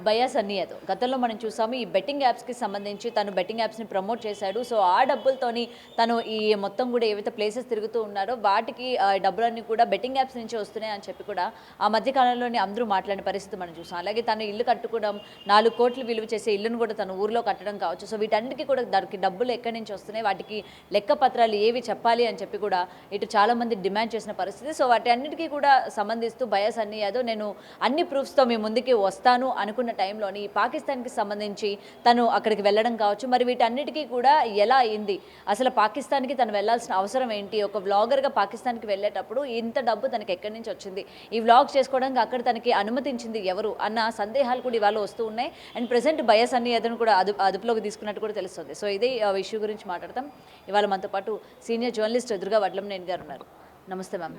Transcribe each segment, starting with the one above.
Bias అన్నియదు గతంలో మనం చూసాము ఈ బెట్టింగ్ యాప్స్కి సంబంధించి తను బెట్టింగ్ యాప్స్ని ప్రమోట్ చేశాడు. సో ఆ డబ్బులతోని తను ఈ మొత్తం కూడా ఏవైతే ప్లేసెస్ తిరుగుతూ ఉన్నారో వాటికి డబ్బులన్నీ కూడా బెట్టింగ్ యాప్స్ నుంచి వస్తున్నాయి అని చెప్పి కూడా ఆ మధ్య కాలంలోనే అందరూ మాట్లాడిన పరిస్థితి మనం చూసాం. అలాగే తను ఇల్లు కట్టుకోవడం 4 కోట్లు విలువ చేసే ఇల్లును కూడా తను ఊర్లో కట్టడం కావచ్చు. సో వీటన్నిటికీ కూడా దానికి డబ్బులు ఎక్కడి నుంచి వస్తున్నాయి, వాటికి లెక్క పత్రాలు ఏవి చెప్పాలి అని చెప్పి కూడా ఇటు చాలామంది డిమాండ్ చేసిన పరిస్థితి. సో వాటి అన్నిటికీ కూడా సంబంధిస్తూ బయాస్ అన్ని యాదవ్ నేను అన్ని ప్రూఫ్స్తో మీ ముందుకి వస్తాను అనుకున్న టైంలోని పాకిస్తాన్కి సంబంధించి తను అక్కడికి వెళ్ళడం కావచ్చు. మరి వీటన్నిటికీ కూడా ఎలా అయింది, అసలు పాకిస్తాన్కి తను వెళ్ళాల్సిన అవసరం ఏంటి, ఒక వ్లాగర్గా పాకిస్తాన్కి వెళ్ళేటప్పుడు ఇంత డబ్బు తనకి ఎక్కడి నుంచి వచ్చింది, ఈ వ్లాగ్ చేసుకోవడానికి అక్కడ తనకి అనుమతించింది ఎవరు అన్న సందేహాలు కూడా ఇవాళ వస్తూ ఉన్నాయి. అండ్ ప్రజెంట్ బయాస్ అన్ని అదను కూడా అదుపులోకి తీసుకున్నట్టు కూడా తెలుస్తుంది. సో ఇదే ఇష్యూ గురించి మాట్లాడతాం. ఇవాళ మనతో పాటు సీనియర్ జర్నలిస్ట్ ఎదురుగా వడ్లంనేని గారు ఉన్నారు. నమస్తే మ్యామ్.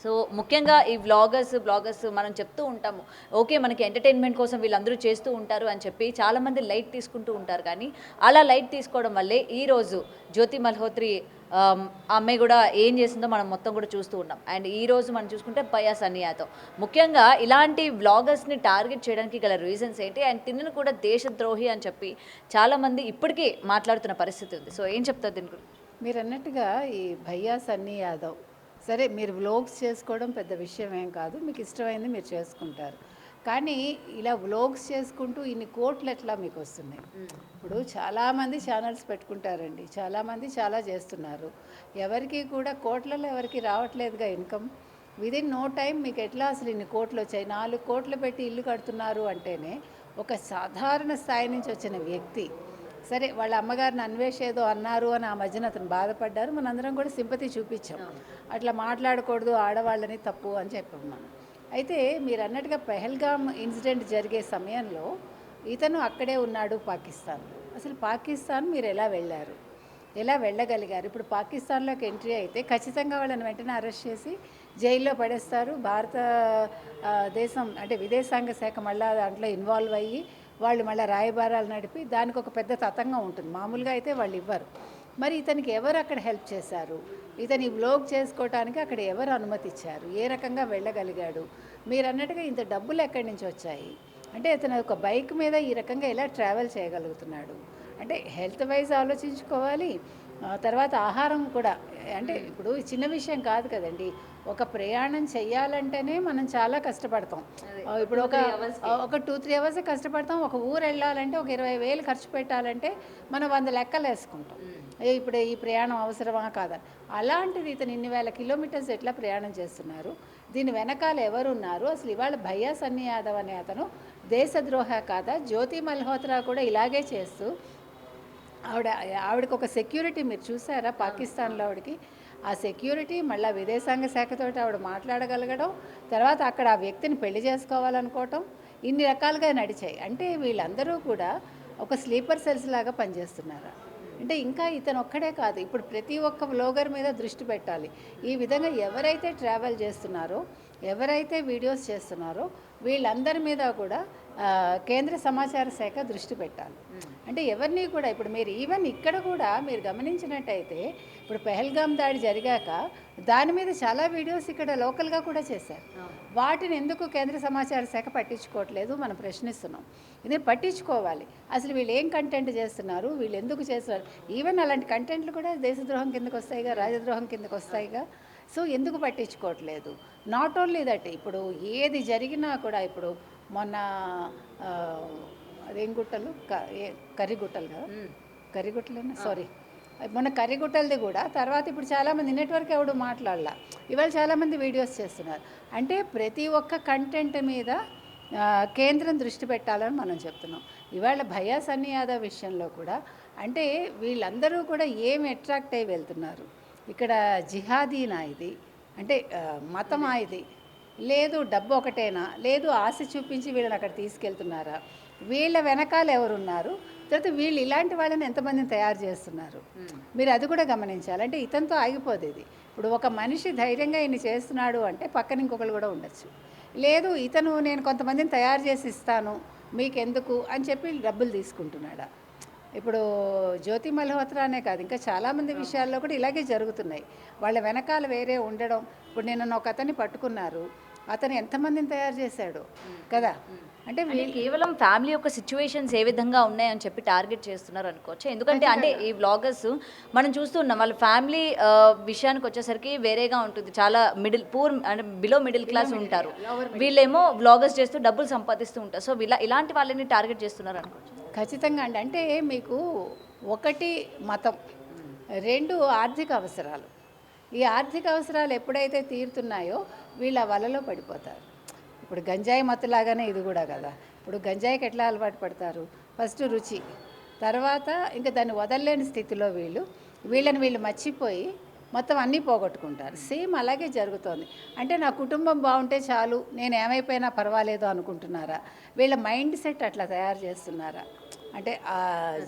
సో ముఖ్యంగా ఈ బ్లాగర్స్ మనం చెప్తూ ఉంటాము, ఓకే మనకి ఎంటర్టైన్మెంట్ కోసం వీళ్ళందరూ చేస్తూ ఉంటారు అని చెప్పి చాలామంది లైట్ తీసుకుంటూ ఉంటారు. కానీ అలా లైట్ తీసుకోవడం వల్లే ఈరోజు జ్యోతి మల్హోత్రి ఆ అమ్మాయి కూడా ఏం చేసిందో మనం మొత్తం కూడా చూస్తూ ఉన్నాం. అండ్ ఈరోజు మనం చూసుకుంటే బయాస్ అన్ని యాదవ్ ముఖ్యంగా ఇలాంటి వ్లాగర్స్ని టార్గెట్ చేయడానికి గల రీజన్స్ ఏంటి, అండ్ తిన్నను కూడా దేశద్రోహి అని చెప్పి చాలామంది ఇప్పటికీ మాట్లాడుతున్న పరిస్థితి ఉంది. సో ఏం చెప్తారు దీని గురించి? మీరు అన్నట్టుగా ఈ భయ్యా సన్నీ యాదవ్ సరే, మీరు వ్లోగ్స్ చేసుకోవడం పెద్ద విషయం ఏం కాదు, మీకు ఇష్టమైంది మీరు చేసుకుంటారు. కానీ ఇలా వ్లోగ్స్ చేసుకుంటూ ఇన్ని కోట్లు ఎట్లా మీకు వస్తున్నాయి? ఇప్పుడు చాలామంది ఛానల్స్ పెట్టుకుంటారండి, చాలామంది చాలా చేస్తున్నారు, ఎవరికి కూడా కోట్లలో ఎవరికి రావట్లేదుగా ఇన్కమ్. విదిన్ నో టైం మీకు ఎట్లా అసలు ఇన్ని కోట్లు వచ్చాయి? 4 కోట్లు పెట్టి ఇల్లు కడుతున్నారు అంటేనే ఒక సాధారణ స్థాయి నుంచి వచ్చిన వ్యక్తి. సరే, వాళ్ళ అమ్మగారిని అన్వేషేదో అన్నారు అని ఆ మధ్యన అతను బాధపడ్డారు, మనందరం కూడా సింపతి చూపించాం. అట్లా మాట్లాడకూడదు ఆడవాళ్ళని, తప్పు అని చెప్పాం మనం. అయితే మీరు అన్నట్టుగా పెహల్గామ్ ఇన్సిడెంట్ జరిగే సమయంలో ఇతను అక్కడే ఉన్నాడు పాకిస్తాన్లో. అసలు పాకిస్తాన్ మీరు ఎలా వెళ్ళారు, ఎలా వెళ్ళగలిగారు? ఇప్పుడు పాకిస్తాన్లోకి ఎంట్రీ అయితే ఖచ్చితంగా వాళ్ళని వెంటనే అరెస్ట్ చేసి జైల్లో పడేస్తారు. భారత దేశం అంటే విదేశాంగ శాఖ మళ్ళీ దాంట్లో ఇన్వాల్వ్ అయ్యి వాళ్ళు మళ్ళీ రాయబారాలు నడిపి దానికి ఒక పెద్ద తతంగం ఉంటుంది. మామూలుగా అయితే వాళ్ళు ఇవ్వరు. మరి ఇతనికి ఎవరు అక్కడ హెల్ప్ చేశారు? ఇతని వ్లోగ్ చేసుకోవటానికి అక్కడ ఎవరు అనుమతి ఇచ్చారు? ఏ రకంగా వెళ్ళగలిగాడు? మీరు అన్నట్టుగా ఇంత డబ్బులు ఎక్కడి నుంచి వచ్చాయి? అంటే ఇతను ఒక బైక్ మీద ఈ రకంగా ఎలా ట్రావెల్ చేయగలుగుతున్నాడు? అంటే హెల్త్ వైజ్ ఆలోచించుకోవాలి, తర్వాత ఆహారం కూడా. అంటే ఇప్పుడు చిన్న విషయం కాదు కదండి, ఒక ప్రయాణం చెయ్యాలంటేనే మనం చాలా కష్టపడతాం. ఇప్పుడు ఒక 2-3 అవర్స్ కష్టపడతాం. ఒక ఊరు వెళ్ళాలంటే ఒక 20,000 ఖర్చు పెట్టాలంటే మనం 100 లెక్కలు వేసుకుంటాం. ఇప్పుడు ఈ ప్రయాణం అవసరమా కాదా? అలాంటిది ఇతను ఇన్ని వేల కిలోమీటర్స్ ఎట్లా ప్రయాణం చేస్తున్నారు? దీని వెనకాల ఎవరున్నారు? అసలు ఇవాళ భయ్యా సన్నీ యాదవ్ అనే అతను దేశద్రోహ కాదా? జ్యోతి మల్హోత్రా కూడా ఇలాగే చేస్తూ ఆవిడకి ఒక సెక్యూరిటీ మీరు చూసారా పాకిస్తాన్లో? ఆవిడకి ఆ సెక్యూరిటీ, మళ్ళీ విదేశాంగ శాఖతో ఆవిడ మాట్లాడగలగడం, తర్వాత అక్కడ ఆ వ్యక్తిని పెళ్లి చేసుకోవాలనుకోవటం, ఇన్ని రకాలుగా నడిచాయి. అంటే వీళ్ళందరూ కూడా ఒక స్లీపర్ సెల్స్ లాగా పనిచేస్తున్నారా? అంటే ఇంకా ఇతను ఒక్కడే కాదు, ఇప్పుడు ప్రతి ఒక్క వ్లోగర్ మీద దృష్టి పెట్టాలి. ఈ విధంగా ఎవరైతే ట్రావెల్ చేస్తున్నారో, ఎవరైతే వీడియోస్ చేస్తున్నారో వీళ్ళందరి మీద కూడా కేంద్ర సమాచార శాఖ దృష్టి పెట్టాలి. అంటే ఎవరిని కూడా ఇప్పుడు మీరు ఈవెన్ ఇక్కడ కూడా మీరు గమనించినట్టయితే ఇప్పుడు పెహల్గామ్ దాడి జరిగాక దాని మీద చాలా వీడియోస్ ఇక్కడ లోకల్గా కూడా చేశారు. వాటిని ఎందుకు కేంద్ర సమాచార శాఖ పట్టించుకోవట్లేదు మనం ప్రశ్నిస్తున్నాం. ఇది పట్టించుకోవాలి. అసలు వీళ్ళు ఏం కంటెంట్ చేస్తున్నారు, వీళ్ళు ఎందుకు చేస్తున్నారు? ఈవెన్ అలాంటి కంటెంట్లు కూడా దేశద్రోహం కిందకు వస్తాయిగా, రాజద్రోహం కిందకు వస్తాయిగా. సో ఎందుకు పట్టించుకోవట్లేదు? నాట్ ఓన్లీ దట్, ఇప్పుడు ఏది జరిగినా కూడా ఇప్పుడు మొన్న అదేం గుట్టలు కర్రిగుట్టలు కదా, కర్రిగుట్టలేనా, సారీ, మొన్న కర్రిగుట్టలది కూడా తర్వాత ఇప్పుడు చాలామంది నెట్వర్క్ ఎవడు మాట్లాడలా, ఇవాళ చాలామంది వీడియోస్ చేస్తున్నారు. అంటే ప్రతి ఒక్క కంటెంట్ మీద కేంద్రం దృష్టి పెట్టాలని మనం చెప్తున్నాం. ఇవాళ భయ్యా సన్నీ యాదవ్ విషయంలో కూడా అంటే వీళ్ళందరూ కూడా ఏం అట్రాక్ట్ అయ్యి వెళ్తున్నారు? ఇక్కడ జిహాదీనా ఇది, అంటే మతమా ఇది, లేదు డబ్బు ఒకటేనా, లేదు ఆశ చూపించి వీళ్ళని అక్కడ తీసుకెళ్తున్నారా, వీళ్ళ వెనకాల ఎవరున్నారు, తర్వాత వీళ్ళు ఇలాంటి వాళ్ళని ఎంతమందిని తయారు చేస్తున్నారు? మీరు అది కూడా గమనించాలి. అంటే ఇతనితో ఆగిపోదు ఇది. ఇప్పుడు ఒక మనిషి ధైర్యంగా ఇన్ని చేస్తున్నాడు అంటే పక్కన ఇంకొకరు కూడా ఉండొచ్చు. లేదు ఇతను నేను కొంతమందిని తయారు చేసి ఇస్తాను మీకెందుకు అని చెప్పి డబ్బులు తీసుకుంటున్నాడా? ఇప్పుడు జ్యోతి మల్హోత్రా అనే కాదు, ఇంకా చాలామంది విషయాల్లో కూడా ఇలాగే జరుగుతున్నాయి. వాళ్ళ వెనకాల వేరే ఉండడం. ఇప్పుడు నిన్న ఒక అతన్ని పట్టుకున్నారు, అతను ఎంతమందిని తయారు చేశాడు కదా. అంటే అంటే కేవలం ఫ్యామిలీ యొక్క సిచ్యువేషన్స్ ఏ విధంగా ఉన్నాయని చెప్పి టార్గెట్ చేస్తున్నారు అనుకోవచ్చు. ఎందుకంటే అంటే ఈ వ్లాగర్స్ మనం చూస్తున్నాం వాళ్ళ ఫ్యామిలీ విషయానికి వచ్చేసరికి వేరేగా ఉంటుంది. చాలా పూర్ అంటే బిలో మిడిల్ క్లాస్ ఉంటారు. వీళ్ళేమో వ్లాగర్స్ చేస్తూ డబ్బులు సంపాదిస్తూ ఉంటారు. సో ఇలాంటి వాళ్ళని టార్గెట్ చేస్తున్నారు అనుకోవచ్చు. ఖచ్చితంగా అండి. అంటే మీకు ఒకటి మతం, రెండు ఆర్థిక అవసరాలు. ఈ ఆర్థిక అవసరాలు ఎప్పుడైతే తీరుతున్నాయో వీళ్ళ వలలో పడిపోతారు. ఇప్పుడు గంజాయి మత్తులాగానే ఇది కూడా కదా. ఇప్పుడు గంజాయికి ఎట్లా అలవాటు పడతారు? ఫస్ట్ రుచి, తర్వాత ఇంకా దాన్ని వదలలేని స్థితిలో వీళ్ళని మర్చిపోయి మొత్తం అన్నీ పోగొట్టుకుంటారు. సేమ్ అలాగే జరుగుతోంది. అంటే నా కుటుంబం బాగుంటే చాలు, నేను ఏమైపోయినా పర్వాలేదు అనుకుంటున్నారా? వీళ్ళ మైండ్ సెట్ అట్లా తయారు చేస్తున్నారా? అంటే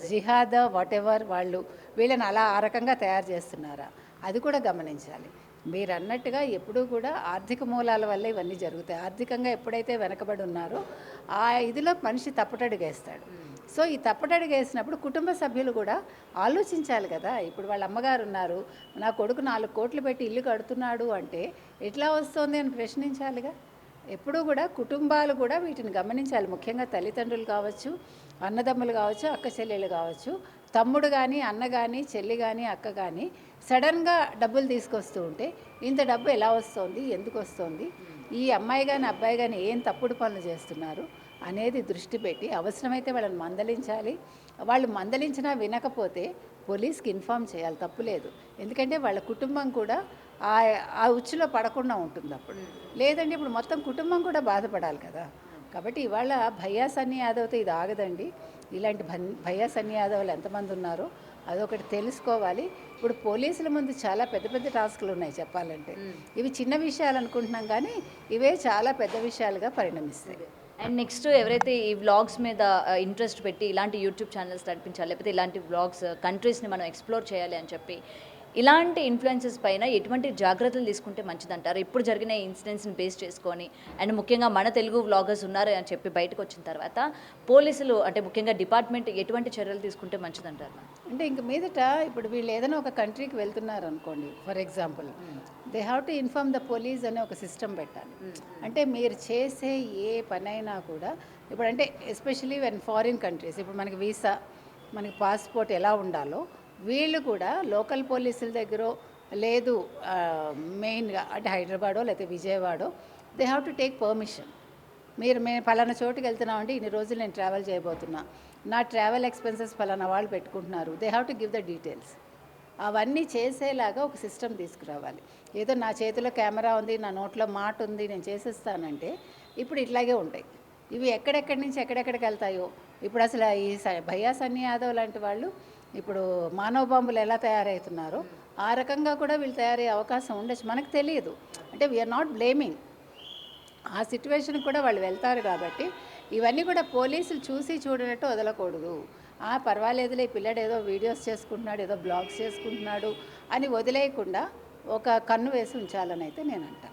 జిహాద్ వాట్ ఎవర్ వాళ్ళు వీళ్ళని అలా ఆ రకంగా తయారు చేస్తున్నారా? అది కూడా గమనించాలి. మీరు అన్నట్టుగా ఎప్పుడూ కూడా ఆర్థిక మూలాల వల్ల ఇవన్నీ జరుగుతాయి. ఆర్థికంగా ఎప్పుడైతే వెనకబడి ఉన్నారో ఆ ఇదిలో మనిషి తప్పటడుగేస్తాడు. సో ఈ తప్పటడుగేసినప్పుడు కుటుంబ సభ్యులు కూడా ఆలోచించాలి కదా. ఇప్పుడు వాళ్ళ అమ్మగారు ఉన్నారు, నా కొడుకు 4 కోట్లు పెట్టి ఇల్లు కడుతున్నాడు అంటే ఎట్లా వస్తుంది అని ప్రశ్నించాలిగా. ఎప్పుడూ కూడా కుటుంబాలు కూడా వీటిని గమనించాలి. ముఖ్యంగా తల్లిదండ్రులు కావచ్చు, అన్నదమ్ములు కావచ్చు, అక్క చెల్లెలు కావచ్చు, తమ్ముడు కానీ, అన్న కానీ, చెల్లి కానీ, అక్క కానీ సడన్గా డబ్బులు తీసుకొస్తూ ఉంటే ఇంత డబ్బు ఎలా వస్తుంది, ఎందుకు వస్తుంది, ఈ అమ్మాయి కానీ అబ్బాయి కానీ ఏం తప్పుడు పనులు చేస్తున్నారు అనేది దృష్టి పెట్టి అవసరమైతే వాళ్ళని మందలించాలి. వాళ్ళు మందలించినా వినకపోతే పోలీస్కి ఇన్ఫామ్ చేయాలి, తప్పులేదు. ఎందుకంటే వాళ్ళ కుటుంబం కూడా ఆ ఉచ్చులో పడకుండా ఉంటుంది అప్పుడు. లేదంటే ఇప్పుడు మొత్తం కుటుంబం కూడా బాధపడాలి కదా. కాబట్టి ఇవాళ భయ్యా సన్నీ యాదవ్తో ఇది ఆగదండి. ఇలాంటి భయ్యా సన్నీ యాదవ్లు ఎంతమంది ఉన్నారో అదొకటి తెలుసుకోవాలి. ఇప్పుడు పోలీసుల ముందు చాలా పెద్ద పెద్ద టాస్కులు ఉన్నాయి చెప్పాలంటే. ఇవి చిన్న విషయాలు అనుకుంటున్నాం కానీ ఇవే చాలా పెద్ద విషయాలుగా పరిణమిస్తాయి. అండ్ నెక్స్ట్ ఎవరైతే ఈ వ్లాగ్స్ మీద ఇంట్రెస్ట్ పెట్టి ఇలాంటి యూట్యూబ్ ఛానల్స్ నడిపించాలి, లేకపోతే ఇలాంటి వ్లాగ్స్ కంట్రీస్ని మనం ఎక్స్ప్లోర్ చేయాలి అని చెప్పి ఇలాంటి ఇన్ఫ్లుయెన్సెస్ పైన ఎటువంటి జాగ్రత్తలు తీసుకుంటే మంచిదంటారు? ఇప్పుడు జరిగిన ఇన్సిడెంట్స్ని బేస్ చేసుకొని అండ్ ముఖ్యంగా మన తెలుగు వ్లాగర్స్ ఉన్నారు అని చెప్పి బయటకు వచ్చిన తర్వాత పోలీసులు అంటే ముఖ్యంగా డిపార్ట్మెంట్ ఎటువంటి చర్యలు తీసుకుంటే మంచిదంటారు? అంటే ఇంక మీదట ఇప్పుడు వీళ్ళు ఏదైనా ఒక కంట్రీకి వెళ్తున్నారు అనుకోండి, for example they have to inform the police అనే ఒక సిస్టమ్ పెట్టాలి. అంటే మీరు చేసే ఏ పనైనా కూడా ఇప్పుడు అంటే ఎస్పెషలీ వెన్ ఫారిన్ కంట్రీస్, ఇప్పుడు మనకి వీసా, మనకి పాస్పోర్ట్ ఎలా ఉండాలో వీళ్ళు కూడా లోకల్ పోలీసుల దగ్గర లేదు, మెయిన్గా అంటే హైదరాబాదో లేకపోతే విజయవాడో they have to take permission. మేము పలానా చోటుకి వెళ్తున్నామంటే ఇన్ని రోజులు నేను ట్రావెల్ చేయబోతున్నా, నా ట్రావెల్ ఎక్స్పెన్సెస్ పలానా వాళ్ళు పెట్టుకుంటున్నారు, they have to give the details. అవన్నీ చేసేలాగా ఒక సిస్టమ్ తీసుకురావాలి. ఏదో నా చేతిలో కెమెరా ఉంది, నా నోట్లో మాట ఉంది, నేను చేసేస్తానంటే ఇప్పుడు ఇట్లాగే ఉంటాయి. ఇవి ఎక్కడెక్కడి నుంచి ఎక్కడెక్కడికి వెళ్తాయో. ఇప్పుడు అసలు ఈ భయ్యా సన్నీ యాదవ్ లాంటి వాళ్ళు ఇప్పుడు మానవ బాంబులు ఎలా తయారవుతున్నారో ఆ రకంగా కూడా వీళ్ళు తయారయ్యే అవకాశం ఉండొచ్చు, మనకు తెలియదు. అంటే వీఆర్ నాట్ బ్లేమింగ్, ఆ సిచ్యువేషన్కి కూడా వాళ్ళు వెళ్తారు. కాబట్టి ఇవన్నీ కూడా పోలీసులు చూసి చూడనట్టు వదలకూడదు. పర్వాలేదులే పిల్లడు ఏదో వీడియోస్ చేసుకుంటున్నాడు, ఏదో బ్లాగ్స్ చేసుకుంటున్నాడు అని వదిలేయకుండా ఒక కన్ను వేసి ఉంచాలని అయితే నేను అంటాను.